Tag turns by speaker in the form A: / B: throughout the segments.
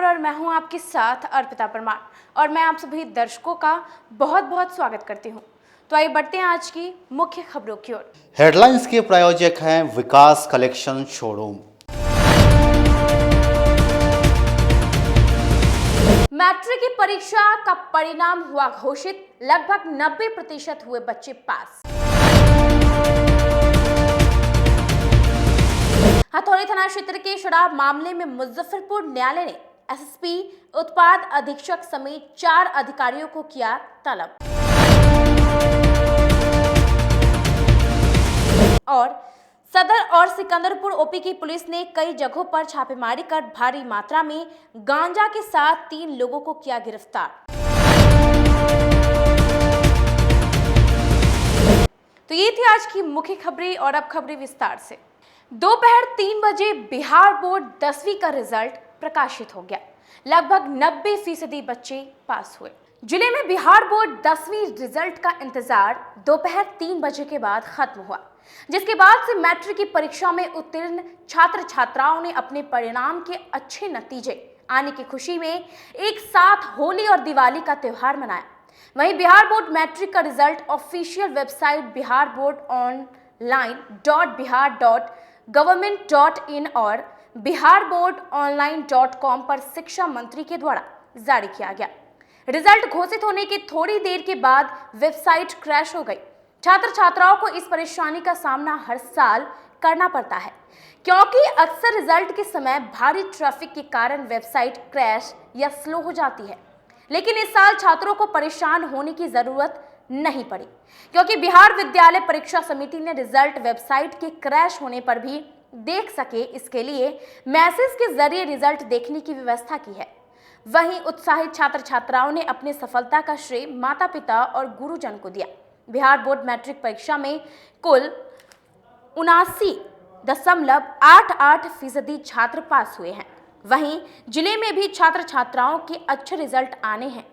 A: और मैं हूं आपके साथ अर्पिता परमार और मैं आप सभी दर्शकों का बहुत बहुत स्वागत करती हूं। तो आइए बढ़ते हैं आज की मुख्य खबरों की ओर।
B: हेडलाइंस के प्रायोजक हैं विकास कलेक्शन शोरूम।
A: मैट्रिक की परीक्षा का परिणाम हुआ घोषित, लगभग 90% हुए बच्चे पास। हथौड़ी थाना क्षेत्र के शराब मामले में मुजफ्फरपुर न्यायालय ने एसएसपी, उत्पाद अधीक्षक समेत 4 अधिकारियों को किया तलब। और सदर और सिकंदरपुर ओपी की पुलिस ने कई जगहों पर छापेमारी कर भारी मात्रा में गांजा के साथ 3 लोगों को किया गिरफ्तार। तो ये थी आज की मुख्य खबरें और अब खबरें विस्तार से। दोपहर 3 बजे बिहार बोर्ड 10वीं का रिजल्ट प्रकाशित हो गया। लगभग 90% बच्चे पास हुए। जिले में बिहार बोर्ड 10वीं रिजल्ट का इंतजार दोपहर 3 बजे के बाद खत्म हुआ, जिसके बाद से मैट्रिक की परीक्षा में उत्तीर्ण छात्र छात्राओं ने अपने परिणाम के अच्छे नतीजे आने की खुशी में एक साथ होली और दिवाली का त्योहार मनाया। वहीं बिहार बोर्ड मैट्रिक का result official website Bihar board online.bihar.gov.in और biharboardonline.com पर शिक्षा मंत्री के द्वारा जारी किया गया। रिजल्ट घोषित होने के थोड़ी देर के बाद वेबसाइट क्रैश हो गई। छात्र छात्राओं को इस परेशानी का सामना हर साल करना पड़ता है, क्योंकि अक्सर रिजल्ट के समय भारी ट्रैफिक के कारण वेबसाइट क्रैश या स्लो हो जाती है। लेकिन इस साल छात्रों को परेशान होने की जरूरत नहीं पड़ी, क्योंकि बिहार विद्यालय परीक्षा समिति ने रिजल्ट वेबसाइट के क्रैश होने पर भी देख सके, इसके लिए मैसेज के जरिए रिजल्ट देखने की व्यवस्था की है। वहीं उत्साहित छात्र छात्राओं ने अपनी सफलता का श्रेय माता पिता और गुरुजन को दिया। बिहार बोर्ड मैट्रिक परीक्षा में कुल 79.88% छात्र पास हुए हैं। वहीं जिले में भी छात्र छात्राओं के अच्छे रिजल्ट आने हैं।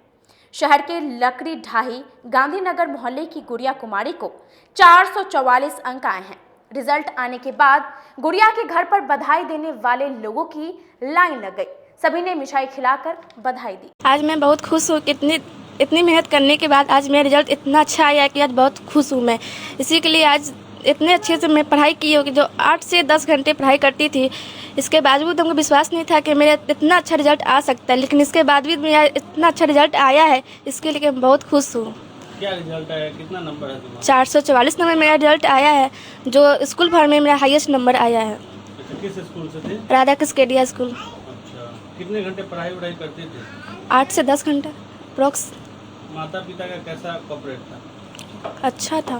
A: शहर के लकड़ी ढाही गांधीनगर मोहल्ले की गुड़िया कुमारी को 444 अंक आए हैं। रिजल्ट आने के बाद गुड़िया के घर पर बधाई देने वाले लोगों की लाइन लग गई। सभी ने मिठाई खिलाकर बधाई दी।
C: आज मैं बहुत खुश हूँ। इतनी मेहनत करने के बाद आज मेरा रिजल्ट इतना अच्छा आया कि आज बहुत खुश हूँ मैं। इसी के लिए आज इतने अच्छे से मैं पढ़ाई की हो कि जो 8 से 10 घंटे पढ़ाई करती थी, इसके बावजूद हमको विश्वास नहीं था कि मेरा इतना अच्छा रिजल्ट आ सकता है, लेकिन इसके बाद भी मेरा इतना अच्छा रिजल्ट आया है। इसके लिए मैं बहुत खुश हूँ।
D: क्या रिजल्ट आया? कितना नंबर है तुम्हारा?
C: 444 नंबर मेरा रिजल्ट आया है, जो स्कूल भर में मेरा हाईएस्ट नंबर आया है।
D: अच्छा, किस स्कूल से थे?
C: राधा कृष्ण केडिया स्कूल।
D: अच्छा, कितने घंटे पढ़ाई करते थे?
C: 8 से 10 घंटा अप्रोक्स।
D: माता पिता का कैसा कोऑपरेट था?
C: अच्छा था,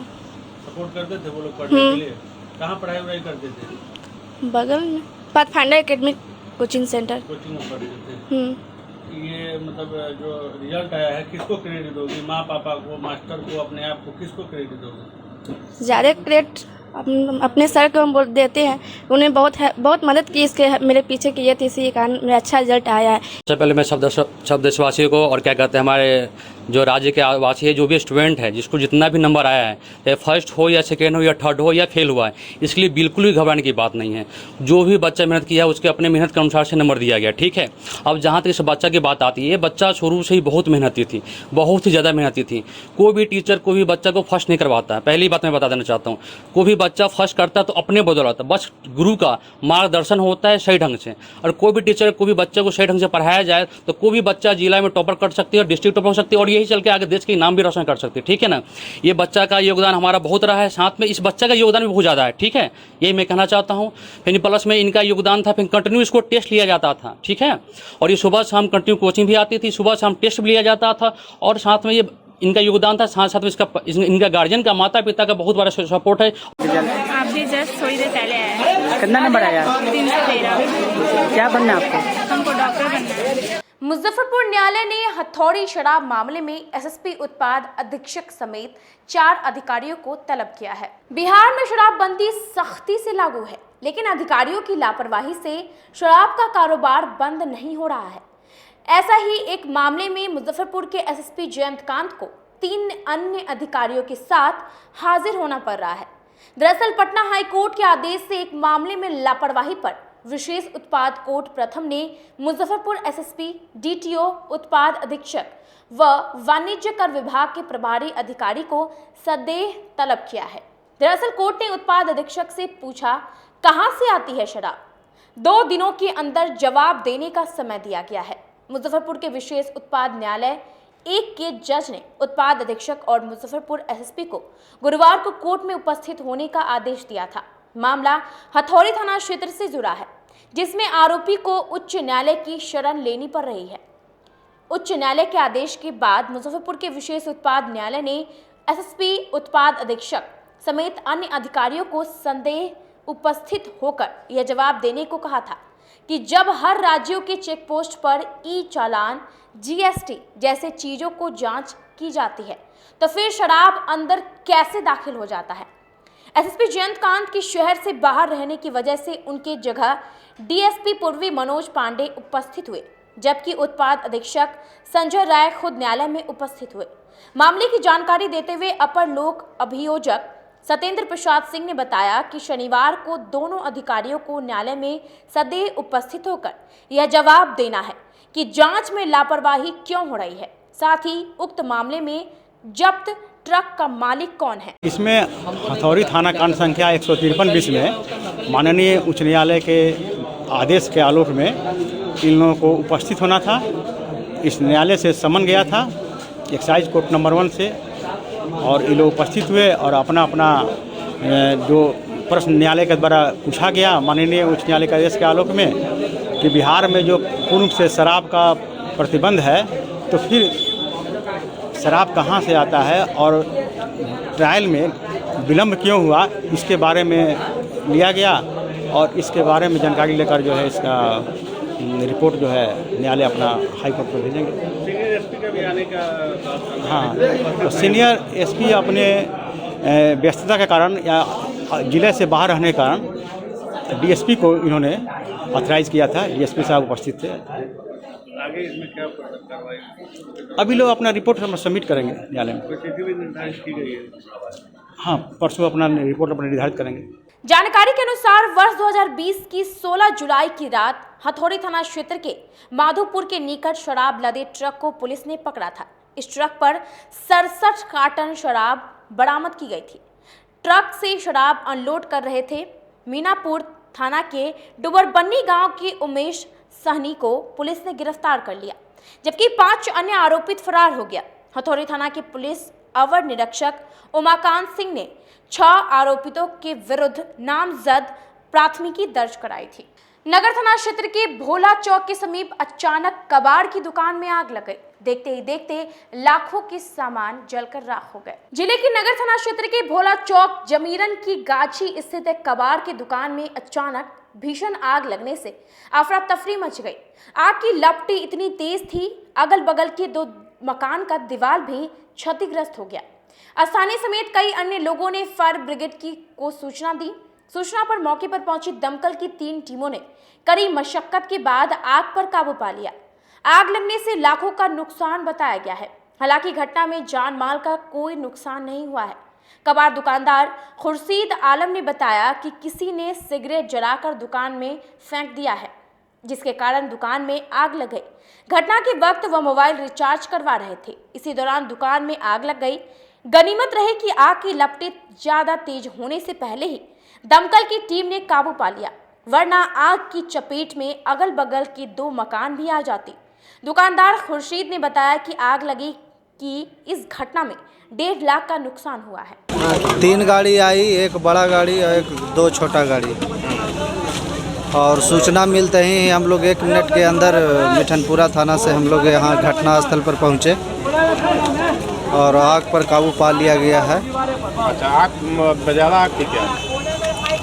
D: सपोर्ट करते थे वो लोग पढ़ने के लिए? कहाँ पढ़ाई करते थे?
C: बगल में pathfinder academic coaching centre.
D: Coaching में पढ़ते थे। ये मतलब जो रिजल्ट आया है, किसको क्रेडिट दोगी? माँ पापा को, मास्टर को, अपने आप को, किसको क्रेडिट दोगे?
C: ज़्यादा क्रेडिट अपने सर को हम बोल देते हैं। उन्हें बहुत मदद की, इसके मेरे पीछे किए थे, इसी कारण मेरा अच्छा रिजल्ट आया है।
E: सबसे पहले मैं सब देशवासियों को और क्या कहते हैं हमारे जो राज्य के वासी है, जो भी स्टूडेंट है, जिसको जितना भी नंबर आया है, चाहे फर्स्ट हो या सेकेंड हो या थर्ड हो या फेल हुआ है, इसके लिए बिल्कुल भी घबराने की बात नहीं है। जो भी बच्चा मेहनत किया है उसके अपने मेहनत के अनुसार से नंबर दिया गया, ठीक है। अब जहाँ तक इस बच्चा की बात आती है, ये बच्चा शुरू से ही बहुत मेहनती थी, बहुत ही ज़्यादा मेहनती थी। कोई भी टीचर कोई भी बच्चा को फर्स्ट नहीं करवाता है। पहली बात मैं बता देना चाहता हूँ, कोई भी बच्चा फर्स्ट करता है तो अपने बदौलत, बस गुरु का मार्गदर्शन होता है सही ढंग से। और कोई भी टीचर कोई भी बच्चे को सही ढंग से पढ़ाया जाए तो कोई भी बच्चा जिला में टॉपर कर सकती है और डिस्ट्रिक्ट टॉपर हो सकती है, और यही चल के आगे देश के नाम भी रोशन कर सकती है, ठीक है ना। ये बच्चा का योगदान हमारा बहुत रहा है, साथ में इस बच्चा का योगदान भी बहुत ज़्यादा है, ठीक है। यही मैं कहना चाहता हूँ। फिर प्लस में इनका योगदान था, फिर कंटिन्यू इसको टेस्ट लिया जाता था, ठीक है। और ये सुबह शाम कंटिन्यू कोचिंग भी आती थी, सुबह शाम टेस्ट भी लिया जाता था, और साथ में ये इनका योगदान था, साथ साथ में इनका गार्जियन का, माता पिता का बहुत बड़ा सपोर्ट है।
F: आप भी जस्ट थोड़ी देर पहले आए।
G: कितना नंबर आया?
F: 313।
G: क्या बनना है आपको?
F: हमको डॉक्टर बनना है।
A: मुजफ्फरपुर न्यायालय ने हथौड़ी शराब मामले में एसएसपी, उत्पाद अधीक्षक समेत 4 अधिकारियों को तलब किया है। बिहार में शराबबंदी सख्ती से लागू है, लेकिन अधिकारियों की लापरवाही से शराब का कारोबार बंद नहीं हो रहा है। ऐसा ही एक मामले में मुजफ्फरपुर के एसएसपी जयंतकांत को 3 अन्य अधिकारियों के साथ हाजिर होना पड़ रहा है। दरअसल पटना हाईकोर्ट के आदेश से एक मामले में लापरवाही पर विशेष उत्पाद कोर्ट प्रथम ने मुजफ्फरपुर एसएसपी, डीटीओ, उत्पाद अधीक्षक व वाणिज्य कर विभाग के प्रभारी अधिकारी को सदेह तलब किया है। दरअसल कोर्ट ने उत्पाद अधीक्षक से पूछा, कहां से आती है शराब? 2 दिनों के अंदर जवाब देने का समय दिया गया है। मुजफ्फरपुर के विशेष उत्पाद न्यायालय 1 के जज ने उत्पाद अधीक्षक और मुजफ्फरपुर एसएसपी को गुरुवार को कोर्ट में उपस्थित होने का आदेश दिया था। मामला हथौड़ी थाना क्षेत्र से जुड़ा है, जिसमें आरोपी को उच्च न्यायालय की शरण लेनी पड़ रही है। उच्च न्यायालय के आदेश के बाद मुजफ्फरपुर के विशेष उत्पाद न्यायालय ने एसएसपी, उत्पाद अधीक्षक समेत अन्य अधिकारियों को संदेह उपस्थित होकर यह जवाब देने को कहा था कि जब हर राज्यों के चेक पोस्ट पर ई-चालान, जीएसटी जैसे चीजों को जांच की जाती है तो फिर शराब अंदर कैसे दाखिल हो जाता है। एसएसपी जयंतकांत की शहर से बाहर रहने की वजह से उनके जगह डीएसपी पूर्वी मनोज पांडे उपस्थित हुए, जबकि उत्पाद अधीक्षक संजय राय खुद न्यायालय में उपस्थित हुए। मामले की जानकारी देते हुए अपर लोक अभियोजक सत्येंद्र प्रसाद सिंह ने बताया कि शनिवार को दोनों अधिकारियों को न्यायालय में सदैव उपस्थित होकर यह जवाब देना है कि जांच में लापरवाही क्यों हो रही है, साथ ही उक्त मामले में जब्त ट्रक का मालिक कौन है।
G: इसमें हथौड़ी थाना कांड संख्या 153 में माननीय उच्च न्यायालय के आदेश के आलोक में इन लोगों को उपस्थित होना था। इस न्यायालय से समन गया था एक्साइज कोर्ट नंबर 1 से, और ये लोग उपस्थित हुए और अपना अपना जो प्रश्न न्यायालय के द्वारा पूछा गया माननीय उच्च न्यायालय के आदेश के आलोक में कि बिहार में जो पूर्ण रूप से शराब का प्रतिबंध है, तो फिर शराब कहाँ से आता है और ट्रायल में विलम्ब क्यों हुआ, इसके बारे में लिया गया और इसके बारे में जानकारी लेकर जो है इसका रिपोर्ट जो है न्यायालय अपना हाई कोर्ट को भेजेंगे।
D: सीनियर एसपी का भी आने का
G: हाँ, तो सीनियर एसपी अपने व्यस्तता के कारण या जिले से बाहर रहने के कारण डीएसपी को इन्होंने ऑथराइज किया था। डीएसपी साहब उपस्थित थे।
D: आगे इसमें क्या कार्रवाई?
G: अभी लोग अपना रिपोर्ट हम सबमिट करेंगे न्यायालय में।
D: कोई तिथि भी निर्धारित की गई है?
G: हाँ, परसों अपना रिपोर्ट अपना निर्धारित करेंगे।
A: जानकारी के अनुसार वर्ष 2020 की 16 जुलाई की रात हथौड़ी थाना क्षेत्र के माधोपुर के निकट शराब लदे ट्रक को पुलिस ने पकड़ा था। इस ट्रक पर 67 कार्टन शराब बरामद की गई थी। ट्रक से शराब अनलोड कर रहे थे। मीनापुर थाना के डुबरबन्नी गांव के उमेश सहनी को पुलिस ने गिरफ्तार कर लिया, जबकि 5 अन्य आरोपित फरार हो गया। हथौड़ी थाना के पुलिस अवर निरीक्षक उमाकांत सिंह ने 6 आरोपितों के विरुद्ध नामजद प्राथमिकी दर्ज कराई थी। नगर थाना क्षेत्र के भोला चौक के समीप अचानक कबाड़ की दुकान में आग लग गई। देखते ही देखते लाखों के सामान जलकर राख हो गए। जिले के नगर थाना क्षेत्र के भोला चौक जमीरन की गाछी स्थित एक कबाड़ की दुकान में अचानक भीषण आग लगने से अफरा तफरी मच गई। आग की लपटी इतनी तेज थी, अगल बगल के 2 मकान का दीवार भी क्षतिग्रस्त हो गया। स्थानीय समेत कई अन्य लोगों ने फायर ब्रिगेड को सूचना दी। सूचना पर मौके पर पहुंची दमकल की 3 टीमों ने कड़ी मशक्कत के बाद आग पर काबू पा लिया। आग लगने से लाखों का नुकसान बताया गया है। हालांकि घटना में जान माल का कोई नुकसान नहीं हुआ है। कबाड़ दुकानदार खुर्शीद आलम ने बताया कि किसी ने सिगरेट जलाकर दुकान में फेंक दिया है, जिसके कारण दुकान में आग लग गई। घटना के वक्त वह मोबाइल रिचार्ज करवा रहे थे। इसी दौरान दुकान में आग लग गई। गनीमत रहे कि आग की लपटें ज्यादा तेज होने से पहले ही दमकल की टीम ने काबू पा लिया, वरना आग की चपेट में अगल बगल के 2 मकान भी आ जाती। दुकानदार खुर्शीद ने बताया कि आग लगी कि इस घटना में 1.5 लाख का नुकसान हुआ है।
H: 3 गाड़ी आई, एक बड़ा गाड़ी और 2 छोटा गाड़ी, और सूचना मिलते ही हम लोग 1 मिनट के अंदर मिठनपुरा थाना से हम लोग यहाँ घटनास्थल पर पहुँचे और आग पर काबू पा लिया गया है।
I: अच्छा, आग ज़्यादा आग थी क्या?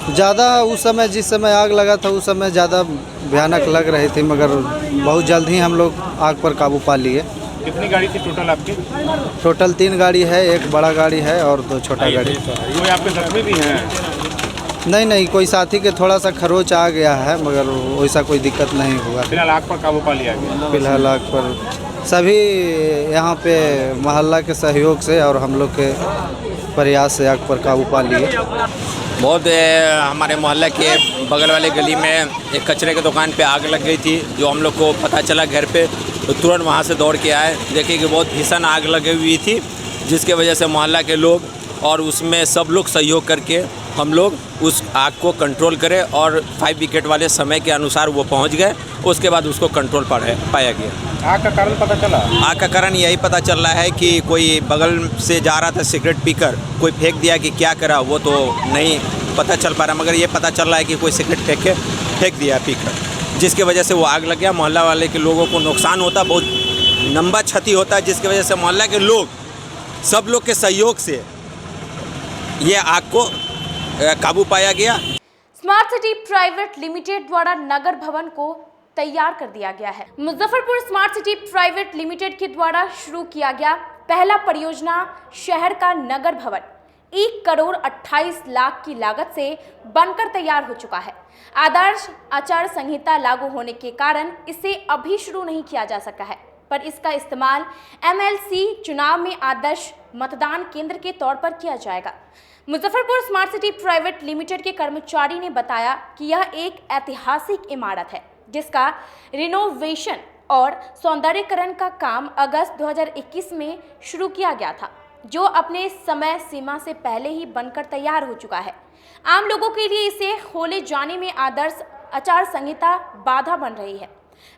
H: ज़्यादा उस समय, जिस समय आग लगा था उस समय ज़्यादा भयानक लग रही थी, मगर बहुत जल्द ही हम लोग आग पर काबू पा लिए।
I: कितनी गाड़ी थी टोटल आपकी?
H: टोटल 3 गाड़ी है, एक बड़ा गाड़ी है और 2 छोटा गाड़ी।
I: कोई आपके जख्मी भी हैं?
H: नहीं, कोई साथी के थोड़ा सा खरोच आ गया है, मगर वैसा कोई दिक्कत नहीं हुआ।
I: फिलहाल आग पर काबू पा लिया गया?
H: फिलहाल आग पर सभी यहाँ पे मोहल्ला के सहयोग से और हम लोग के प्रयास से आग पर काबू पा लिए।
J: बहुत हमारे मोहल्ले के बगल वाले गली में एक कचरे की दुकान पे आग लग गई थी। जो हम लोग को पता चला घर पे, तो तुरंत वहाँ से दौड़ के आए, देखे कि बहुत भीषण आग लगी हुई थी, जिसके वजह से मोहल्ला के लोग और उसमें सब लोग सहयोग करके हम लोग उस आग को कंट्रोल करें और 5 विकेट वाले समय के अनुसार वो पहुंच गए। उसके बाद उसको कंट्रोल पाया गया।
I: आग का कारण पता चला?
J: आग का कारण यही पता चल रहा है कि कोई बगल से जा रहा था सिगरेट पीकर, कोई फेंक दिया कि क्या करा वो तो नहीं पता चल पा रहा, मगर ये पता चल रहा है कि कोई सिगरेट फेंक दिया पीकर, जिसकी वजह से वो आग लग गया। मोहल्ला वाले के लोगों को नुकसान होता, बहुत लंबा क्षति होता है, जिसकी वजह से मोहल्ला के लोग सब लोग के सहयोग से ये आग को काबू पाया गया।
A: स्मार्ट सिटी प्राइवेट लिमिटेड द्वारा नगर भवन को तैयार कर दिया गया है। Muzaffarpur smart city private limited के द्वारा शुरू किया गया पहला परियोजना शहर का नगर भवन 1 करोड़ 28 लाख की लागत से बनकर तैयार हो चुका है। आदर्श आचार संहिता लागू होने के कारण इसे अभी शुरू नहीं किया जा सका है, पर इसका इस्तेमाल MLC चुनाव में आदर्श मतदान केंद्र के तौर पर किया जाएगा। Muzaffarpur smart city private limited के कर्मचारी ने बताया कि यह एक ऐतिहासिक इमारत है, जिसका रिनोवेशन और सौंदर्यीकरण का काम अगस्त 2021 में शुरू किया गया था, जो अपने समय सीमा से पहले ही बनकर तैयार हो चुका है। आम लोगों के लिए इसे खोले जाने में आदर्श आचार संहिता बाधा बन रही है।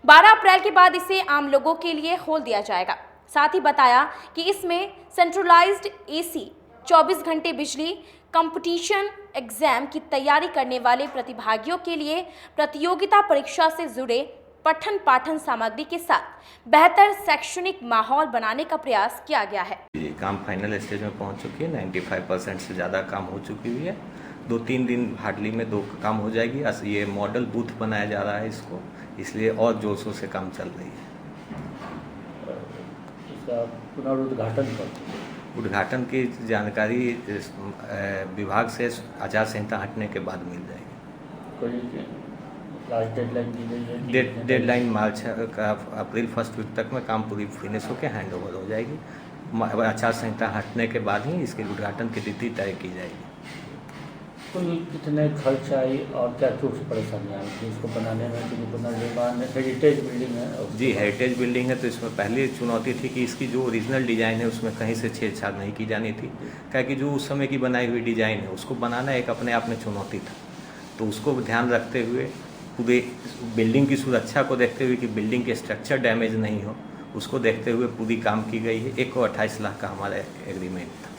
A: 12 अप्रैल के बाद इसे आम लोगों के लिए खोल दिया जाएगा। साथ ही बताया कि इसमें सेंट्रलाइज्ड AC, 24 घंटे बिजली, कंपटीशन एग्जाम की तैयारी करने वाले प्रतिभागियों के लिए प्रतियोगिता परीक्षा से जुड़े पठन पाठन सामग्री के साथ बेहतर शैक्षणिक माहौल बनाने का प्रयास किया गया है।
K: ये काम फाइनल स्टेज में पहुंच चुकी है। 95% से ज़्यादा काम हो चुकी हुई है। 2-3 दिन हार्डली में 2 काम हो जाएगी। ये मॉडल बूथ बनाया जा रहा है इसको, इसलिए और जोशों से काम चल रही है।
D: इसका पुनरुद्घाटन
K: उद्घाटन की जानकारी विभाग से आचार संहिता हटने के बाद मिल जाएगी।
D: लास्ट डेडलाइन दी गई है?
K: डेडलाइन मार्च अप्रैल 1 वीक तक में काम पूरी फिनिश होकर हैंड ओवर हो जाएगी। आचार संहिता हटने के बाद ही इसके उद्घाटन की तिथि तय की जाएगी।
D: कुल कितने खर्च आई और क्या कुछ परेशानियाँ आई थी इसको बनाने में? क्योंकि पुनर्निर्माण हेरिटेज बिल्डिंग है।
K: जी, हेरिटेज बिल्डिंग है, तो इसमें पहली चुनौती थी कि इसकी जो ओरिजिनल डिज़ाइन है उसमें कहीं से छेड़छाड़ नहीं की जानी थी, क्योंकि जो उस समय की बनाई हुई डिज़ाइन है उसको बनाना एक अपने आप में चुनौती था। तो उसको ध्यान रखते हुए पूरे बिल्डिंग की सुरक्षा को देखते हुए कि बिल्डिंग के स्ट्रक्चर डैमेज नहीं हो, उसको देखते हुए पूरी काम की गई है। 1 करोड़ 28 लाख का हमारा एग्रीमेंट था।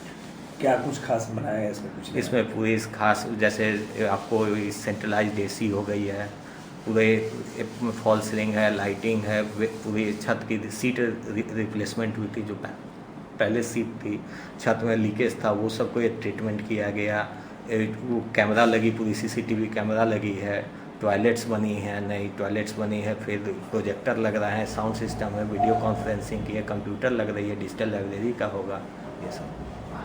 L: क्या कुछ खास बनाया है इसमें? कुछ
K: इसमें पूरी खास, जैसे आपको सेंट्रलाइज्ड AC हो गई है, पूरे फॉल सीलिंग है, लाइटिंग है, पूरी छत की सीट रिप्लेसमेंट हुई थी। जो पहले सीट थी छत में लीकेज था, वो सबको एक ट्रीटमेंट किया गया। वो कैमरा लगी, पूरी CCTV कैमरा लगी है। टॉयलेट्स बनी हैं, नई टॉयलेट्स बनी है, फिर प्रोजेक्टर लग रहा है, साउंड सिस्टम है, वीडियो कॉन्फ्रेंसिंग की है, कंप्यूटर लग रही है, डिजिटल लाइब्रेरी का होगा, ये सब।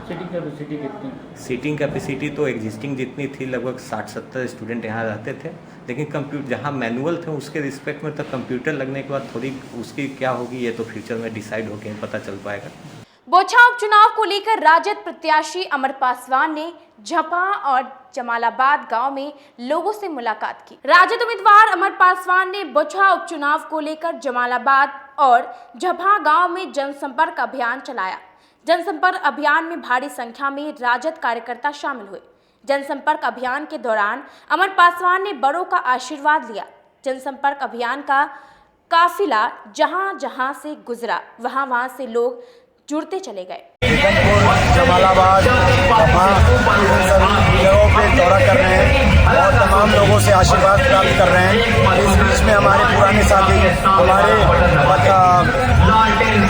D: सीटिंग कैपेसिटी कितनी?
K: सीटिंग कैपेसिटी तो एग्जिस्टिंग जितनी थी, लगभग 60-70 स्टूडेंट यहाँ रहते थे, लेकिन कंप्यूटर जहाँ मैनुअल थे उसके रिस्पेक्ट में तो कंप्यूटर लगने के बाद थोड़ी उसकी क्या होगी ये तो फ्यूचर में डिसाइड होकर पता चल पाएगा।
A: बोछा उपचुनाव को लेकर राजद प्रत्याशी अमर पासवान ने झपा और जमालाबाद गांव में लोगों से मुलाकात की। राजद उम्मीदवार अमर पासवान ने बोछा उपचुनाव को लेकर जमालाबाद और झपा गांव में जनसंपर्क अभियान चलाया। जनसंपर्क अभियान में भारी संख्या में राजद कार्यकर्ता शामिल हुए। जनसंपर्क अभियान के दौरान अमर पासवान ने बड़ों का आशीर्वाद लिया। जनसंपर्क अभियान का काफिला जहां जहां से गुजरा वहां से लोग जुड़ते चले गए।
L: जमालाबाद जगहों पे दौरा कर रहे हैं और तमाम लोगों से आशीर्वाद प्राप्त कर रहे हैं। इस बीच में हमारे पुराने साथी, हमारे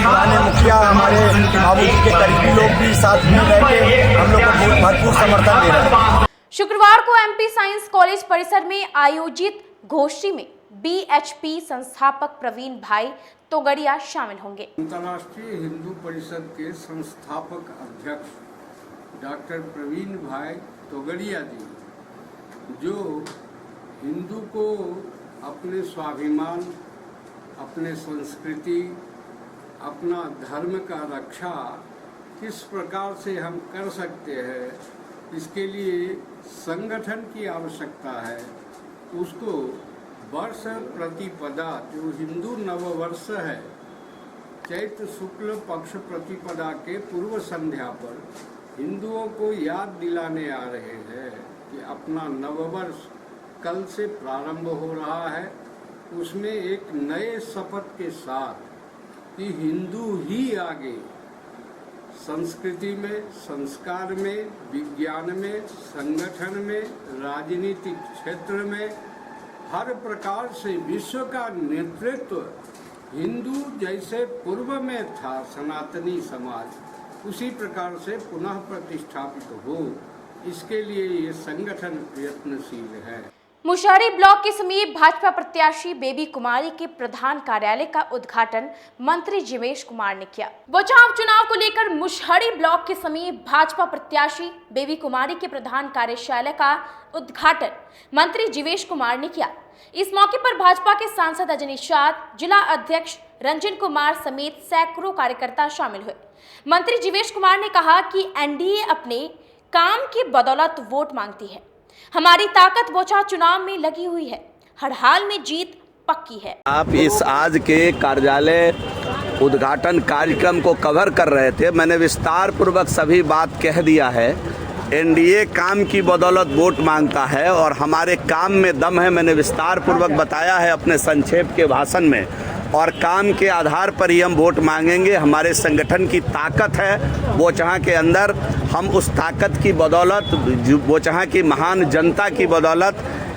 L: पुराने मुखिया, हमारे बाबूजी के करीबी लोग भी साथ में रह के हम लोग को भरपूर समर्थन दे रहे हैं।
A: शुक्रवार को MP साइंस कॉलेज परिसर में आयोजित गोष्ठी में BHP संस्थापक प्रवीण भाई तोगड़िया शामिल होंगे।
M: अंतर्राष्ट्रीय हिंदू परिषद के संस्थापक अध्यक्ष डॉक्टर प्रवीण भाई तोगड़िया जी, जो हिंदू को अपने स्वाभिमान, अपने संस्कृति, अपना धर्म का रक्षा किस प्रकार से हम कर सकते हैं, इसके लिए संगठन की आवश्यकता है। उसको वर्ष प्रतिपदा, जो हिंदू नववर्ष है, चैत्र शुक्ल पक्ष प्रतिपदा के पूर्व संध्या पर हिंदुओं को याद दिलाने आ रहे हैं कि अपना नववर्ष कल से प्रारंभ हो रहा है। उसमें एक नए शपथ के साथ कि हिंदू ही आगे संस्कृति में, संस्कार में, विज्ञान में, संगठन में, राजनीतिक क्षेत्र में, हर प्रकार से विश्व का नेतृत्व हिंदू जैसे पूर्व में था सनातनी समाज, उसी प्रकार से पुनः प्रतिष्ठापित हो, इसके लिए ये संगठन प्रयत्नशील है।
A: मुशहरी ब्लॉक के समीप भाजपा प्रत्याशी बेबी कुमारी के प्रधान कार्यालय का उद्घाटन मंत्री जीवेश कुमार ने किया। बचाव चुनाव को लेकर मुशहरी ब्लॉक के समीप भाजपा प्रत्याशी बेबी कुमारी के प्रधान कार्यशाला का उद्घाटन मंत्री जीवेश कुमार ने किया। इस मौके पर भाजपा के सांसद अजय निषाद, जिला अध्यक्ष रंजन कुमार समेत सैकड़ों कार्यकर्ता शामिल हुए। मंत्री जीवेश कुमार ने कहा कि एनडीए अपने काम की बदौलत वोट मांगती है। हमारी ताकत बोचा चुनाव में लगी हुई है, हर हाल में जीत पक्की है।
N: आप इस आज के कार्यालय उद्घाटन कार्यक्रम को कवर कर रहे थे। मैंने विस्तार पूर्वक सभी बात कह दिया है। एनडीए काम की बदौलत वोट मांगता है और हमारे काम में दम है। मैंने विस्तार पूर्वक बताया है अपने संक्षेप के भाषण में, और काम के आधार पर ही हम वोट मांगेंगे। हमारे संगठन की ताकत है बोचहा के अंदर, हम उस ताकत की बदौलत, बोचहा की महान जनता की बदौलत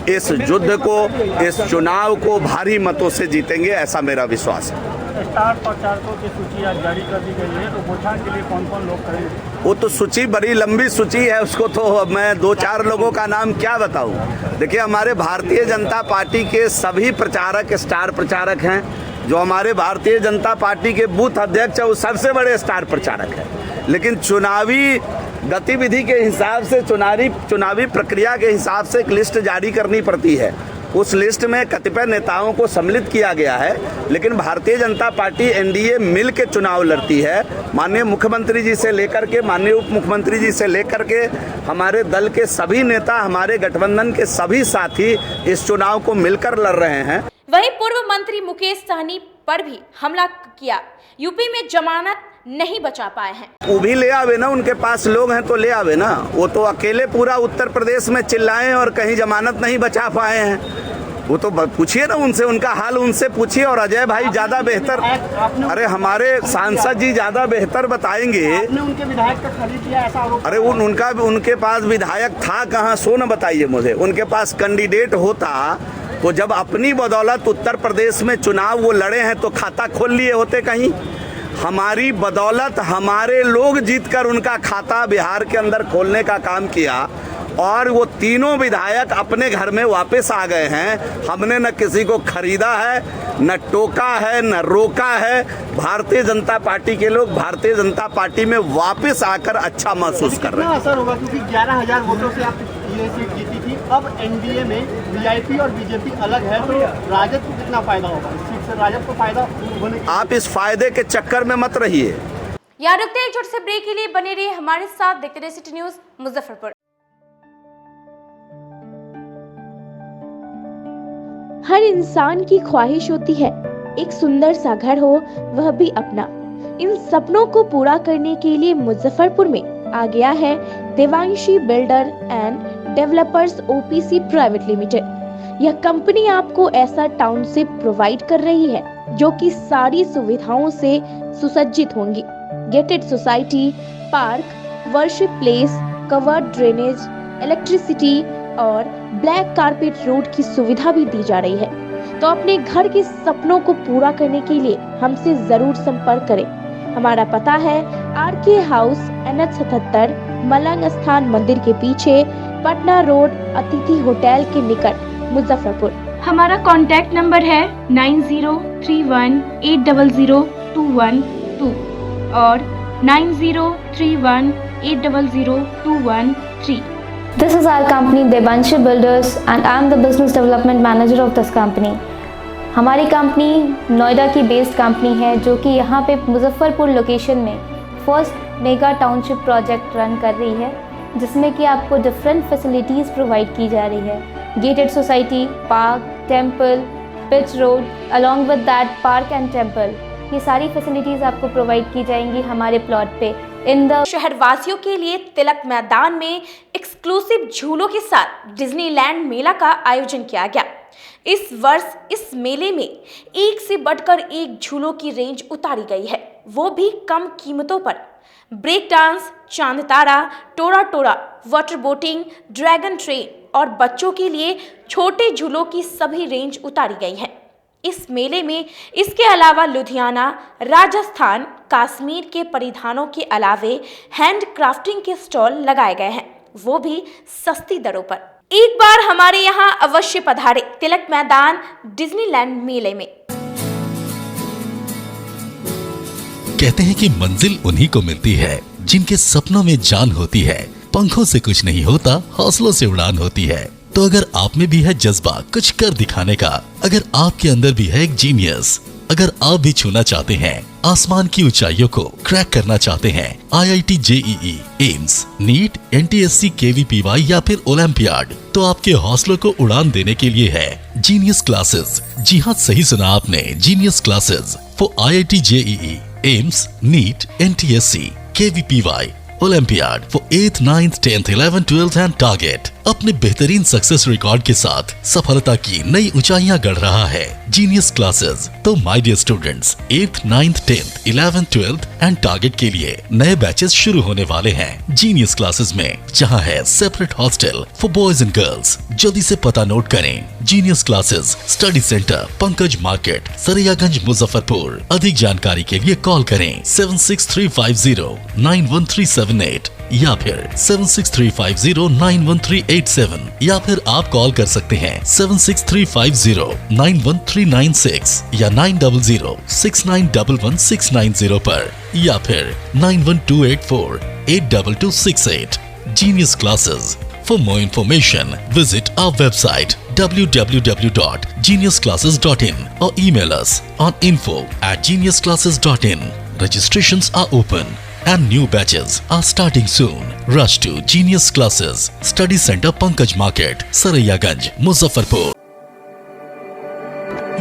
N: इस युद्ध को, इस चुनाव को भारी मतों से जीतेंगे, ऐसा मेरा विश्वास है।
G: स्टार प्रचारकों की सूची आज जारी कर दी गई है, तो बोचहा के लिए कौन कौन लोग करेंगे?
N: वो तो सूची बड़ी लंबी सूची है, उसको तो मैं 2-4 लोगों का नाम क्या बताऊं। देखिए, हमारे भारतीय जनता पार्टी के सभी प्रचारक स्टार प्रचारक हैं। जो हमारे भारतीय जनता पार्टी के बूथ अध्यक्ष है वो सबसे बड़े स्टार प्रचारक हैं। लेकिन चुनावी गतिविधि के हिसाब से, चुनावी प्रक्रिया के हिसाब से एक लिस्ट जारी करनी पड़ती है। उस लिस्ट में कतिपय नेताओं को सम्मिलित किया गया है, लेकिन भारतीय जनता पार्टी एनडीए मिल के चुनाव लड़ती है। माननीय मुख्यमंत्री जी से लेकर के माननीय उप मुख्यमंत्री जी से लेकर के हमारे दल के सभी नेता, हमारे गठबंधन के सभी साथी इस चुनाव को मिलकर लड़ रहे हैं।
A: वहीं पूर्व मंत्री मुकेश सहनी पर भी हमला किया। यूपी में जमानत नहीं बचा पाए हैं।
N: वो भी ले आवे ना, उनके पास लोग हैं तो ले आवे ना। वो तो अकेले पूरा उत्तर प्रदेश में चिल्लाए और कहीं जमानत नहीं बचा पाए हैं। वो तो पूछिए ना उनसे, उनका हाल उनसे पूछिए। और अजय भाई ज्यादा बेहतर, अरे हमारे सांसद जी ज्यादा बेहतर बताएंगे।
G: आपने उनके विधायक का खरीद लिया ऐसा आरोप?
N: अरे उनके पास विधायक था कहाँ, सो न बताइए मुझे। उनके पास कैंडिडेट होता तो जब अपनी बदौलत उत्तर प्रदेश में चुनाव वो लड़े हैं तो खाता खोल लिए होते कहीं। हमारी बदौलत हमारे लोग जीतकर उनका खाता बिहार के अंदर खोलने का काम किया, और वो तीनों विधायक अपने घर में वापस आ गए हैं। हमने न किसी को खरीदा है, न टोका है, न रोका है। भारतीय जनता पार्टी के लोग भारतीय जनता पार्टी में वापस आकर अच्छा महसूस कर रहे हैं।
G: असर होगा क्योंकि 11,000 वोटों से आप ये सीट जीती थी। अब एनडीए में वीआईपी और बीजेपी अलग है, तो राजद को कितना फायदा होगा इस सीट से? राजद को फायदा होने की...
N: आप इस फायदे के चक्कर में मत रहिए।
A: यहाँ रुकते हैं एक छोटे से ब्रेक के लिए, बने रहिए हमारे साथ। देखते रहिए सिटी न्यूज मुजफ्फरपुर।
O: हर इंसान की ख्वाहिश होती है एक सुंदर सा घर हो, वह भी अपना। इन सपनों को पूरा करने के लिए मुजफ्फरपुर में आ गया है Devanshi builder and developers OPC private limited. यह कंपनी आपको ऐसा टाउनशिप प्रोवाइड कर रही है जो कि सारी सुविधाओं से सुसज्जित होंगी। Gated society, park, worship place, covered drainage, electricity और ब्लैक कारपेट रोड की सुविधा भी दी जा रही है। तो अपने घर के सपनों को पूरा करने के लिए हमसे जरूर संपर्क करें। हमारा पता है आरके हाउस, NH 77, मलंग स्थान मंदिर के पीछे, पटना रोड, अतिथि होटल के निकट, मुजफ्फरपुर। हमारा कॉन्टैक्ट नंबर है 9031800212 और 9031800213।
P: This is our company Devanshi Builders and I am the business development manager of this company. हमारी कंपनी नोएडा की बेस्ड कंपनी है जो कि यहाँ पे मुजफ्फरपुर लोकेशन में first mega township project run कर रही है। जिसमें कि आपको डिफरेंट फैसिलिटीज़ प्रोवाइड की जा रही है। Gated society, park, temple, pitch road, along with that park and temple, ये सारी फैसिलिटीज़ आपको प्रोवाइड की जाएंगी हमारे प्लॉट पे।
A: शहरवासियों के लिए तिलक मैदान में एक्सक्लूसिव झूलों के साथ डिज्नीलैंड मेला का आयोजन किया गया। इस वर्ष इस मेले में एक से बढ़कर एक झूलों की रेंज उतारी गई है, वो भी कम कीमतों पर। ब्रेक डांस, चांद तारा, टोरा टोरा, वाटर बोटिंग, ड्रैगन ट्रेन और बच्चों के लिए छोटे झूलों की सभी रेंज उतारी गई है। इस मेले में इसके अलावा लुधियाना, राजस्थान, कश्मीर के परिधानों के अलावे हैंड क्राफ्टिंग के स्टॉल लगाए गए हैं, वो भी सस्ती दरों पर। एक बार हमारे यहाँ अवश्य पधारे तिलक मैदान डिज्नीलैंड मेले में।
Q: कहते हैं कि मंजिल उन्हीं को मिलती है जिनके सपनों में जान होती है। पंखों से कुछ नहीं होता, हौसलों से उड़ान होती है। तो अगर आप में भी है जज्बा कुछ कर दिखाने का, अगर आपके अंदर भी है एक जीनियस, अगर आप भी छूना चाहते हैं आसमान की ऊंचाइयों को, क्रैक करना चाहते हैं IIT JEE, AIIMS, NEET, NTSC, KVPY या फिर ओलंपियाड, तो आपके हौसलों को उड़ान देने के लिए है जीनियस क्लासेस। जी हाँ, सही सुना आपने, genius classes for IIT JEE, AIIMS, NEET, NTSC, KVPY, olympiad for 8th, 9th, 10th, 11th, 12th and target. अपने बेहतरीन सक्सेस रिकॉर्ड के साथ सफलता की नई ऊंचाइयां गढ़ रहा है जीनियस क्लासेस। तो my dear students, 8th, 9th, 10th, 11th, 12th and target के लिए नए बैचेस शुरू होने वाले हैं जीनियस क्लासेस में, जहां है separate hostel for boys and girls. जल्दी से पता नोट करें, genius classes, study centre, Pankaj market, Saraiyaganj, Muzaffarpur. अधिक जानकारी के लिए कॉल करें 7635091378 या फिर 7635091387 या फिर आप कॉल कर सकते हैं 7635091396 या 9006911690 पर या फिर 9128482268। Genius Classes. For more information, visit our website www.geniusclasses.in or email us on info@geniusclasses.in. Registrations are open and new batches are starting soon. Rush to Genius Classes, Study Center, Pankaj Market, Saraiyaganj, Muzaffarpur.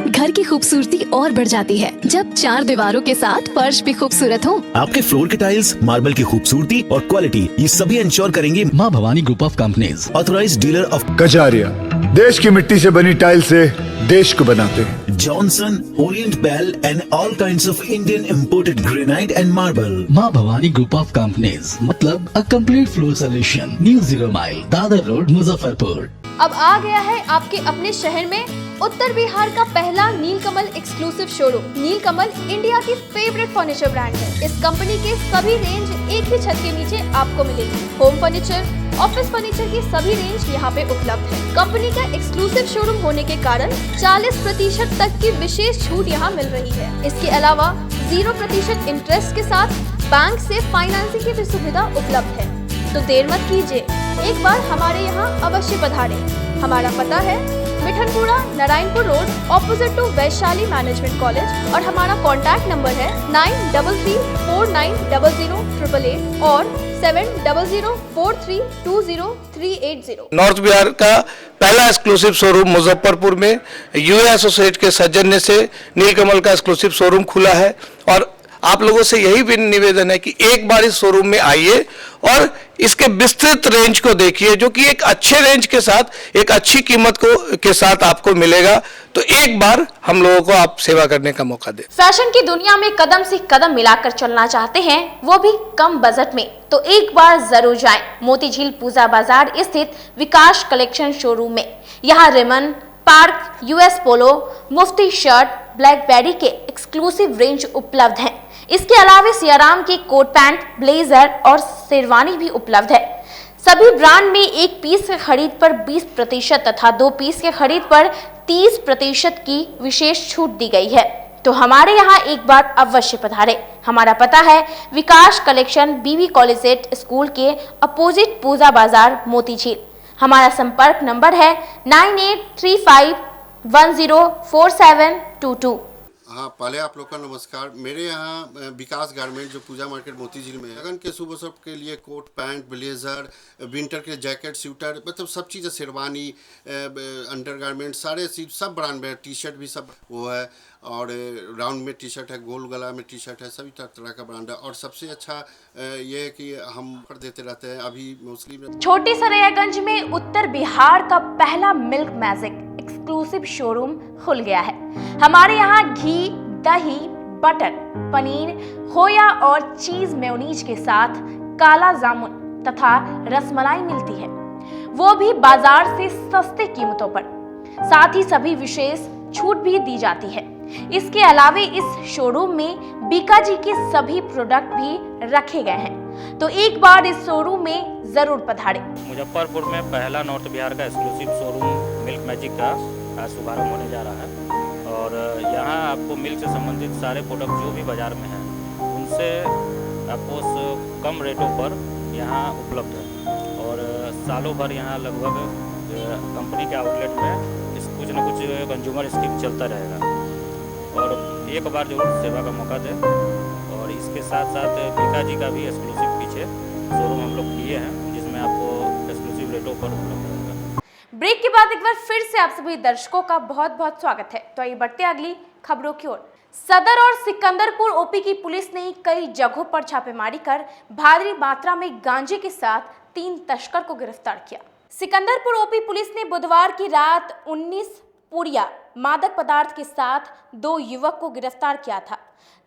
R: घर की खूबसूरती और बढ़ जाती है जब चार दीवारों के साथ फर्श भी खूबसूरत हो। आपके फ्लोर के टाइल्स, मार्बल की खूबसूरती और क्वालिटी, ये सभी इंश्योर करेंगे
Q: माँ Bhavani group of companies,
R: authorised dealer of
S: Kajaria. देश की मिट्टी से बनी टाइल से देश को बनाते हैं।
R: Johnson, Orient Bell and all kinds of Indian imported granite and marble.
Q: माँ भवानी ग्रुप ऑफ कंपनीज मतलब a complete floor solution, new 0 mile, Dadar road, Muzaffarpur.
T: अब आ गया है आपके अपने शहर में उत्तर बिहार का पहला नीलकमल एक्सक्लूसिव शोरूम। नीलकमल इंडिया की फेवरेट फर्नीचर ब्रांड है। इस कंपनी के सभी रेंज एक ही छत के नीचे आपको मिलेगी। होम फर्नीचर, ऑफिस फर्नीचर की सभी रेंज यहाँ पे उपलब्ध है। कंपनी का एक्सक्लूसिव शोरूम होने के कारण 40% तक की विशेष छूट यहाँ मिल रही है। इसके अलावा 0% इंटरेस्ट के साथ बैंक से फाइनेंसिंग की भी सुविधा उपलब्ध है। तो देर मत कीजिए, एक बार हमारे यहाँ अवश्य पधारें। हमारा पता है Mithanpura, Narayanpur road, opposite to Vaishali management college और हमारा कॉन्टैक्ट नंबर है 9334900888 और 7004320380।
U: नॉर्थ बिहार का पहला एक्सक्लूसिव शोरूम मुजफ्फरपुर में यूए एसोसिएट के सौजन्य से नीलकमल का एक्सक्लूसिव शोरूम खुला है और आप लोगों से यही भी निवेदन है कि एक बार इस शोरूम में आइए और इसके विस्तृत रेंज को देखिए, जो कि एक अच्छे रेंज के साथ एक अच्छी कीमत के साथ आपको मिलेगा। तो एक बार हम लोगों को आप सेवा करने का मौका दें।
A: फैशन की दुनिया में कदम से कदम मिलाकर चलना चाहते हैं, वो भी कम बजट में, तो एक बार जरूर जाएं मोतीझील पूजा बाजार स्थित विकास कलेक्शन शोरूम में। यहाँ रिमन, पार्क, US पोलो, मुफ्ती शर्ट, ब्लैकबेरी के एक्सक्लूसिव रेंज उपलब्ध हैं। इसके अलावा सियाराम के कोट पैंट, ब्लेजर और शेरवानी भी उपलब्ध है। सभी ब्रांड में एक पीस के खरीद पर 20% तथा 2 पीस के खरीद पर 30% की विशेष छूट दी गई है। तो हमारे यहाँ एक बार अवश्य पधारे। हमारा पता है विकास कलेक्शन, BB कॉलेज स्कूल के अपोजिट पूजा बाजार, मोतीझील। हमारा संपर्क नंबर है 9835104722।
B: हाँ, पहले आप लोग का नमस्कार। मेरे यहाँ विकास गारमेंट जो पूजा मार्केट मोतीझील में है, लगन के शुभ अवसर के लिए कोट पैंट, ब्लेजर, विंटर के जैकेट, स्वेटर, मतलब सब चीज़, शेरवानी, अंडर गारमेंट, सारे चीज सब ब्रांड में, टी शर्ट भी सब वो है, और राउंड में टी शर्ट है, गोल गला में टी शर्ट है, सभी तरह का ब्रांड है। और सबसे अच्छा ये है कि हम ऑफर देते रहते हैं। अभी मोस्टली
A: छोटी सरैयागंज में उत्तर बिहार का पहला मिल्क मैजिक एक्सक्लूसिव शोरूम खुल गया है। हमारे यहाँ घी, दही, बटर, पनीर, खोया और चीज मेयोनीज के साथ काला जामुन तथा रसमलाई मिलती है, वो भी बाजार से सस्ते कीमतों पर। साथ ही सभी विशेष छूट भी दी जाती है। इसके अलावे इस शोरूम में बीकाजी के सभी प्रोडक्ट भी रखे गए हैं, तो एक बार इस शोरूम में जरूर पधारें।
V: मुजफ्फरपुर में पहला नॉर्थ बिहार का एक्सक्लूसिव शोरूम मिल्क मैजिक का आज शुभारंभ होने जा रहा है। और यहाँ आपको मिल्क से संबंधित सारे प्रोडक्ट जो भी बाज़ार में हैं उनसे आपको कम रेटों पर यहाँ उपलब्ध है। और सालों भर यहाँ लगभग कंपनी के आउटलेट में कुछ न कुछ कंज्यूमर स्कीम चलता रहेगा, और एक बार जरूर सेवा का मौका दें। और इसके साथ साथ बीकाजी का भी एक्सक्लूसिव पीछे शोरूम हम लोग किए हैं, जिसमें आपको एक्सक्लूसिव रेटों पर उपलब्ध रहेगा।
A: ब्रेक के बाद एक बार फिर से आप सभी दर्शकों का बहुत बहुत स्वागत है। तो आइए बढ़ते अगली खबरों की ओर। सदर और सिकंदरपुर ओपी की पुलिस ने कई जगहों पर छापेमारी कर भारी मात्रा में गांजे के साथ 3 तस्कर को गिरफ्तार किया। सिकंदरपुर ओपी पुलिस ने बुधवार की रात 19 पुड़िया मादक पदार्थ के साथ 2 युवक को गिरफ्तार किया था।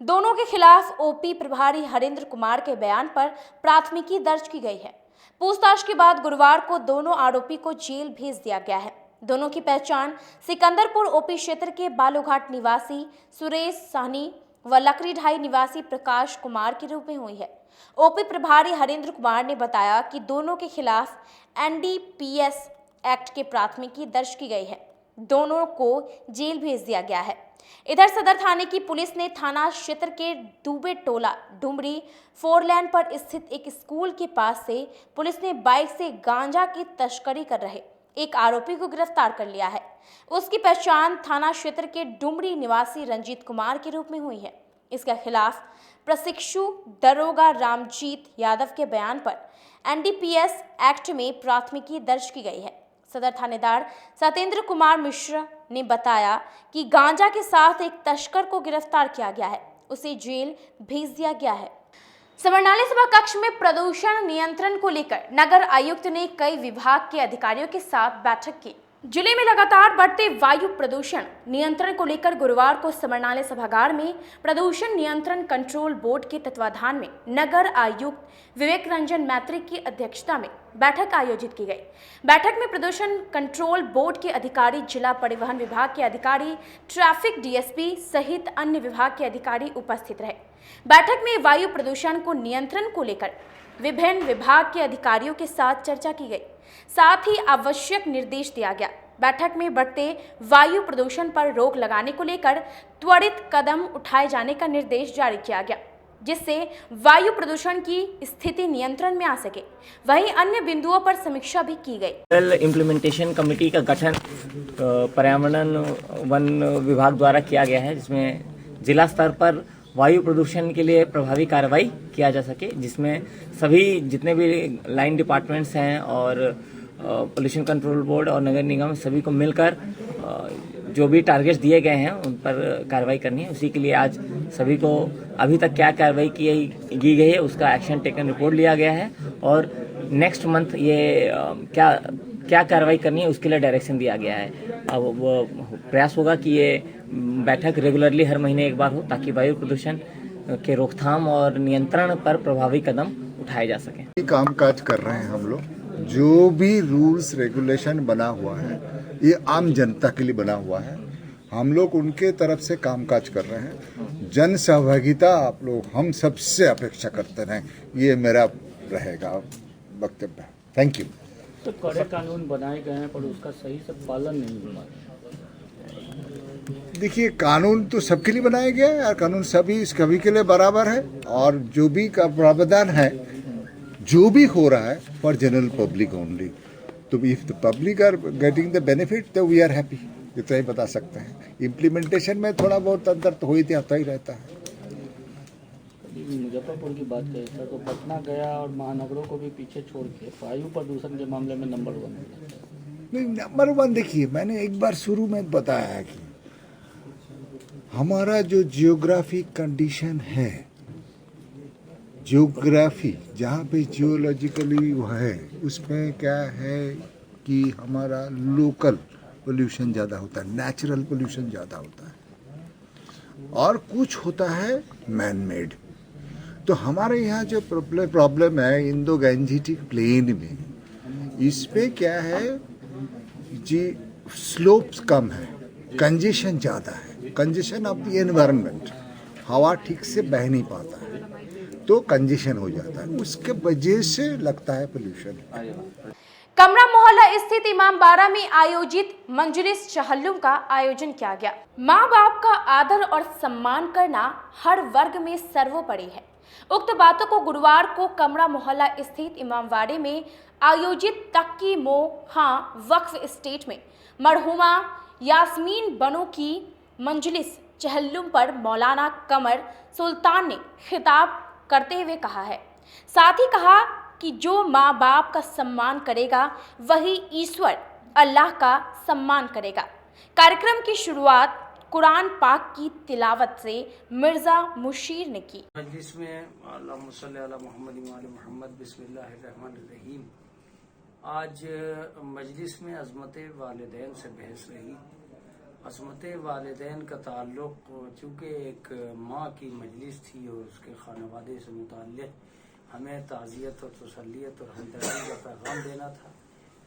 A: दोनों के खिलाफ ओपी प्रभारी हरेंद्र कुमार के बयान पर प्राथमिकी दर्ज की गई है। पूछताछ के बाद गुरुवार को दोनों आरोपी को जेल भेज दिया गया है। दोनों की पहचान सिकंदरपुर ओपी क्षेत्र के बालूघाट निवासी सुरेश साहनी व लकड़ीढाई निवासी प्रकाश कुमार के रूप में हुई है। ओपी प्रभारी हरेंद्र कुमार ने बताया कि दोनों के खिलाफ NDPS एक्ट के प्राथमिकी दर्ज की गई है। दोनों को जेल भेज दिया गया है। इधर सदर थाने की पुलिस ने थाना क्षेत्र के दुबे टोला डुमरी 4 लेन पर स्थित एक स्कूल के पास से पुलिस ने बाइक से गांजा की तस्करी कर रहे एक आरोपी को गिरफ्तार कर लिया है। उसकी पहचान थाना क्षेत्र के डुमरी निवासी रंजीत कुमार के रूप में हुई है। इसके खिलाफ प्रशिक्षु दरोगा रामजीत यादव के बयान पर NDPS एक्ट में प्राथमिकी दर्ज की गई है। सदर थानेदार सत्येंद्र कुमार मिश्र ने बताया कि गांजा के साथ एक तस्कर को गिरफ्तार किया गया है, उसे जेल भेज दिया गया है। समरनाली सभा कक्ष में प्रदूषण नियंत्रण को लेकर नगर आयुक्त ने कई विभाग के अधिकारियों के साथ बैठक की। जिले में लगातार बढ़ते वायु प्रदूषण नियंत्रण को लेकर गुरुवार को समरनाली सभागार में प्रदूषण नियंत्रण कंट्रोल बोर्ड के तत्वाधान में नगर आयुक्त विवेक रंजन मैत्री की अध्यक्षता में बैठक आयोजित की गई। बैठक में प्रदूषण कंट्रोल बोर्ड के अधिकारी, जिला परिवहन विभाग के अधिकारी, ट्रैफिक DSP सहित अन्य विभाग के अधिकारी उपस्थित रहे। बैठक में वायु प्रदूषण को नियंत्रण को लेकर विभिन्न विभाग के अधिकारियों के साथ चर्चा की गई, साथ ही आवश्यक निर्देश दिया गया। बैठक में बढ़ते वायु प्रदूषण पर रोक लगाने को लेकर त्वरित कदम उठाए जाने का निर्देश जारी किया गया, जिससे वायु प्रदूषण की स्थिति नियंत्रण में आ सके। वहीं अन्य बिंदुओं पर समीक्षा भी की गई।
W: इम्प्लीमेंटेशन कमेटी का गठन पर्यावरण वन विभाग द्वारा किया गया है, जिसमें जिला स्तर पर वायु प्रदूषण के लिए प्रभावी कार्रवाई किया जा सके, जिसमें सभी जितने भी लाइन डिपार्टमेंट्स हैं और पोल्यूशन कंट्रोल बोर्ड और नगर निगम सभी को मिलकर जो भी टारगेट्स दिए गए हैं उन पर कार्रवाई करनी है। उसी के लिए आज सभी को अभी तक क्या कार्रवाई की गई है उसका एक्शन टेकन रिपोर्ट लिया गया है, और नेक्स्ट मंथ ये क्या कार्रवाई करनी है उसके लिए डायरेक्शन दिया गया है। अब वो प्रयास होगा कि ये बैठक रेगुलरली हर महीने एक बार हो, ताकि वायु प्रदूषण के रोकथाम और नियंत्रण पर प्रभावी कदम उठाए जा सके।
S: काम काज कर रहे हैं हम लोग। जो भी रूल्स रेगुलेशन बना हुआ है ये आम जनता के लिए बना हुआ है। हम लोग उनके तरफ से कामकाज कर रहे हैं। जन सहभागिता आप लोग हम सबसे अपेक्षा करते रहें, ये मेरा रहेगा वक्तव्य। Thank you.
D: तो कड़े कानून बनाए गए हैं पर उसका सही से पालन नहीं हो रहा है।
S: देखिए, कानून तो सबके लिए बनाया गया है और कानून सभी के लिए बराबर है, और जो भी का प्रावधान है जो भी हो रहा है फॉर जनरल पब्लिक ओनली। तो if the public are getting the benefit तो वी आर हैप्पी। इतना ही बता सकते हैं। इम्प्लीमेंटेशन में थोड़ा बहुत अंतर तो होता ही रहता है।
D: मुजफ्फरपुर की बात करें तो पटना गया और महानगरों को भी पीछे छोड़ के वायु प्रदूषण के मामले में नंबर 1 है।
S: नहीं, नंबर 1 देखिए, मैंने एक बार शुरू में बताया है कि हमारा जो जियोग्राफिक कंडीशन है, जियोग्राफी जहाँ पे जियोलॉजिकली वो है, उसमें क्या है कि हमारा लोकल पोल्यूशन ज़्यादा होता है, नेचुरल पोल्यूशन ज़्यादा होता है, और कुछ होता है मैन मेड। तो हमारे यहाँ जो प्रॉब्लम है इंडो गैंजेटिक प्लेन में, इस पे क्या है जी, स्लोप्स कम है, कंजेशन ज़्यादा है, कंजेशन ऑफ द एनवायरनमेंट, हवा ठीक से बह नहीं पाता है तो कंजेशन हो जाता है, उसके वजह से लगता है पोल्यूशन।
A: कमरा मोहल्ला स्थित इमाम बाड़ा में आयोजित मंजलिस चहल्लुम का आयोजन किया गया। माँ बाप का आदर और सम्मान करना हर वर्ग में सर्वोपरि है। उक्त बातों को गुरुवार को कमरा मोहल्ला स्थित इमामबाड़े में आयोजित तक्की मोहा वक्फ स्टेट में मरहुमा यास्मीन बनो की मंजलिस चहल्लुम पर मौलाना कमर सुल्तान ने खिताब करते हुए कहा है। साथ ही कहा कि जो माँ बाप का सम्मान करेगा वही ईश्वर अल्लाह का सम्मान करेगा। कार्यक्रम की शुरुआत कुरान पाक की तिलावत से मिर्जा मुशीर ने की।
D: मजलिस में अल्लाहुम्मा सल्ली अला मुहम्मद व आले मुहम्मद बिस्मिल्लाहिर्रहमानिर्रहीम। आज मजलिस में अज़मत वालिदैन से बहस रही। अज़मत वालिदैन का ताल्लुक चूँकि एक माँ की मजलिस थी और उसके खानवादे से मुताल्लिक़ हमें ताज़ियत और तसल्लियत और हमदर्दी का पैगाम देना था।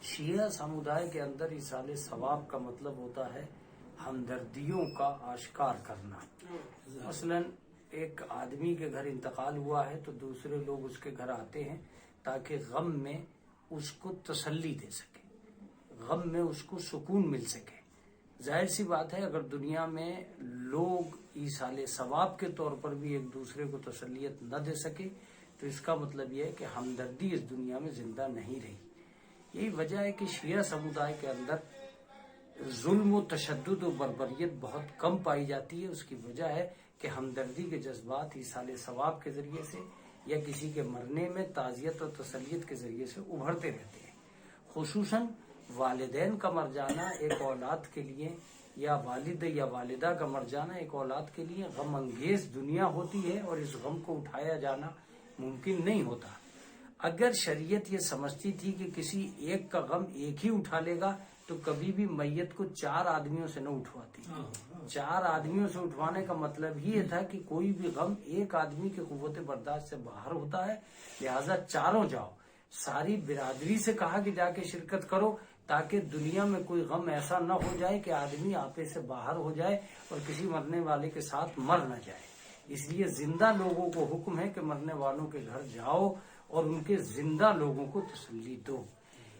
D: शिया समुदाय के अंदर इसाले सवाब का मतलब होता है हमदर्दियों का आश्कार करना। मसलन एक आदमी के घर इंतकाल हुआ है तो दूसरे लोग उसके घर आते हैं ताकि गम में उसको तसल्ली दे सके, गम में उसको सुकून मिल सके। जाहिर सी बात है, अगर दुनिया में लोग ईसाले सवाब के तौर पर भी एक दूसरे को तसल्लियत न दे सके तो इसका मतलब यह है कि हमदर्दी इस दुनिया में जिंदा नहीं रही। यही वजह है कि शिया समुदाय के अंदर जुल्म व तशद्दुद व बर्बरियत बहुत कम पाई जाती है। उसकी वजह है कि हमदर्दी के जज्बात ईसाले सवाब के जरिए से या किसी के मरने में ताज़ियत और तसल्लियत के जरिए से उभरते रहते हैं। खुसूसन वालिदैन का मर जाना एक औलाद के लिए या वालिद या वालिदा का मर जाना एक औलाद के लिए गम अंगेज दुनिया होती है और इस गम को उठाया जाना मुमकिन नहीं होता। अगर शरीयत ये समझती थी कि किसी एक का गम एक ही उठा लेगा तो कभी भी मैयत को 4 आदमियों से न उठवाती। 4 आदमियों से उठवाने का मतलब ही ये था कि कोई भी गम एक आदमी की कुव्वत बर्दाश्त से बाहर होता है, लिहाजा चारों जाओ। सारी बिरादरी से कहा कि जाके शिरकत करो ताकि दुनिया में कोई गम ऐसा न हो जाए कि आदमी आपे से बाहर हो जाए और किसी मरने वाले के साथ मर न जाए। इसलिए जिंदा लोगों को हुक्म है कि मरने वालों के घर जाओ और उनके जिंदा लोगों को तसल्ली दो।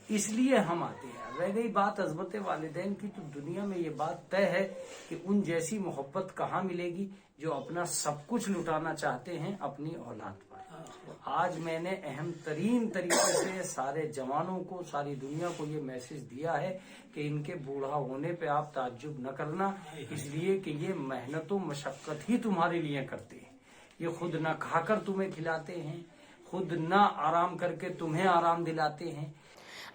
D: इसलिए हम आते हैं। रह गई बात अज़मत वालिदैन की, तो दुनिया में ये बात तय है कि उन जैसी मोहब्बत कहाँ मिलेगी जो अपना सब कुछ लुटाना चाहते हैं अपनी औलाद पर। आज मैंने अहम तरीन तरीके से सारे जवानों को, सारी दुनिया को ये मैसेज दिया है कि इनके बूढ़ा होने पे आप ताज्जुब न करना, इसलिए कि ये मेहनत व मशक्कत ही तुम्हारे लिए करते हैं। ये खुद न खाकर तुम्हें खिलाते हैं, खुद न आराम करके तुम्हें आराम दिलाते हैं।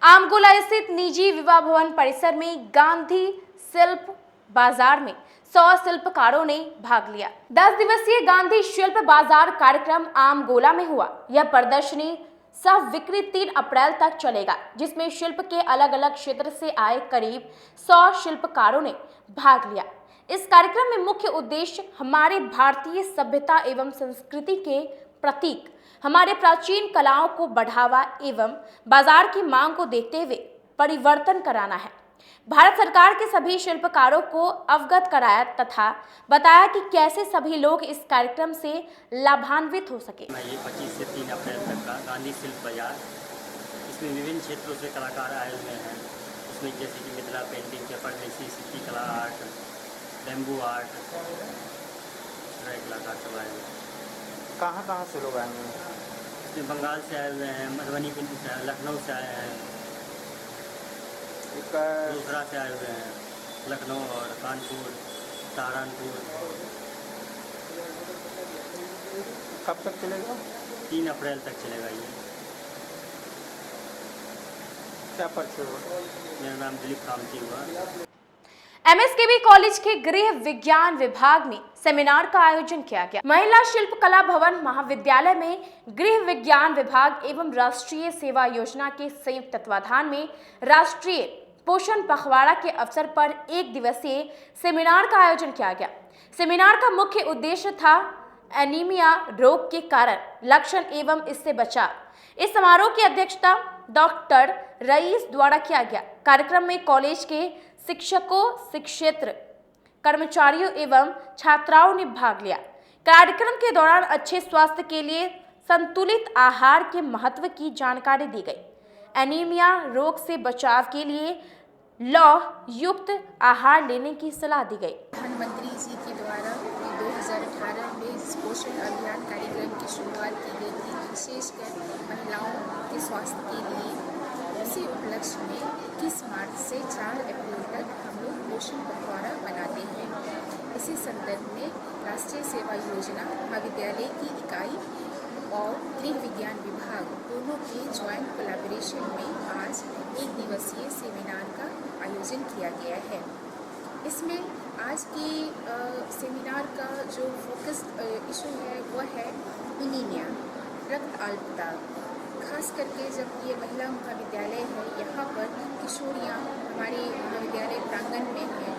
A: आमगोला स्थित निजी विवाह भवन परिसर में गांधी शिल्प बाजार में 100 शिल्पकारों ने भाग लिया। 10 दिवसीय गांधी शिल्प बाजार कार्यक्रम आमगोला में हुआ। यह प्रदर्शनी सह विक्री 3 अप्रैल तक चलेगा, जिसमें शिल्प के अलग अलग क्षेत्र से आए करीब 100 शिल्पकारों ने भाग लिया। इस कार्यक्रम में मुख्य उद्देश्य हमारे भारतीय सभ्यता एवं संस्कृति के प्रतीक, हमारे प्राचीन कलाओं को बढ़ावा एवं बाजार की मांग को देखते हुए परिवर्तन कराना है। भारत सरकार के सभी शिल्पकारों को अवगत कराया तथा बताया कि कैसे सभी लोग इस कार्यक्रम से लाभान्वित हो सके।
C: ये 25 से 3 अप्रैल तक का गांधी शिल्प बाजार, इसमें विभिन्न क्षेत्रों से कलाकार आए हुए हैं। इसमें जैसे कि मिथिला पेंटिंग, पेपरमेसी, सिक्की कला आर्ट, बैम्बू आर्ट, कलाकार सब आए हुए हैं।
I: कहाँ से लोग आए हुए हैं?
C: इसमें बंगाल से आए हुए हैं, मधुबनी से, लखनऊ से आए हैं, दूसरा से आए हुए हैं। लखनऊ और कानपुर, सहारनपुर।
I: कब तक चलेगा?
C: 3 अप्रैल तक चलेगा ये।
I: क्या परिचय हुआ?
C: मेरा नाम दिलीप कामती हुआ।
A: एमएसकेवी कॉलेज के गृह विज्ञान विभाग में सेमिनार का आयोजन किया गया। महिला शिल्पकला भवन महाविद्यालय में गृह विज्ञान विभाग एवं राष्ट्रीय सेवा योजना के संयुक्त तत्वाधान में राष्ट्रीय पोषण पखवाड़ा के अवसर पर 1 दिवसीय सेमिनार का आयोजन किया गया। सेमिनार का मुख्य उद्देश्य था एनीमिया रोग के कारण, लक्षण एवं इससे बचाव। इस समारोह की अध्यक्षता डॉक्टर रईस द्वारा किया गया। कार्यक्रम में कॉलेज के शिक्षकों, शिक्षेत्र कर्मचारियों एवं छात्राओं ने भाग लिया। कार्यक्रम के दौरान अच्छे स्वास्थ्य के लिए संतुलित आहार के महत्व की जानकारी दी गई। एनीमिया रोग से बचाव के लिए लौह युक्त आहार लेने की सलाह दी गई।
E: प्रधानमंत्री जी के द्वारा 2018 में पोषण अभियान कार्यक्रम की शुरुआत की गई थी, विशेषकर महिलाओं के स्वास्थ्य के लिए। उसी उपलक्ष्य में 21 मार्च से 4 अप्रैल तक हम लोग पोषण पखवाड़ा मनाते हैं। इसी संदर्भ में राष्ट्रीय सेवा योजना महाविद्यालय की इकाई और गृह विज्ञान विभाग दोनों के ज्वाइंट कोलैबोरेशन में आज 1 दिवसीय सेमिनार का आयोजन किया गया है। इसमें आज के सेमिनार का जो फोकस इशू है वह है एनीमिया, रक्त अल्पता। खास करके जब ये महिला महाविद्यालय है, यहाँ पर किशोरियाँ हमारे महाविद्यालय प्रांगण में हैं।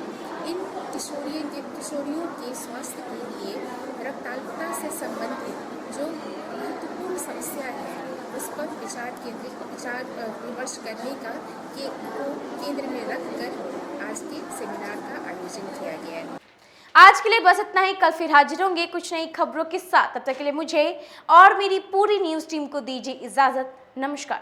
E: इन किशोरियों के स्वास्थ्य के लिए रक्ताल्पता से संबंधित जो महत्वपूर्ण समस्या है उस पर विचार विमर्श करने का केंद्र में रखकर आज के सेमिनार का आयोजन किया गया है।
A: आज के लिए बस इतना ही। कल फिर हाजिर होंगे कुछ नई खबरों के साथ। तब तक के लिए मुझे और मेरी पूरी न्यूज़ टीम को दीजिए इजाजत। नमस्कार।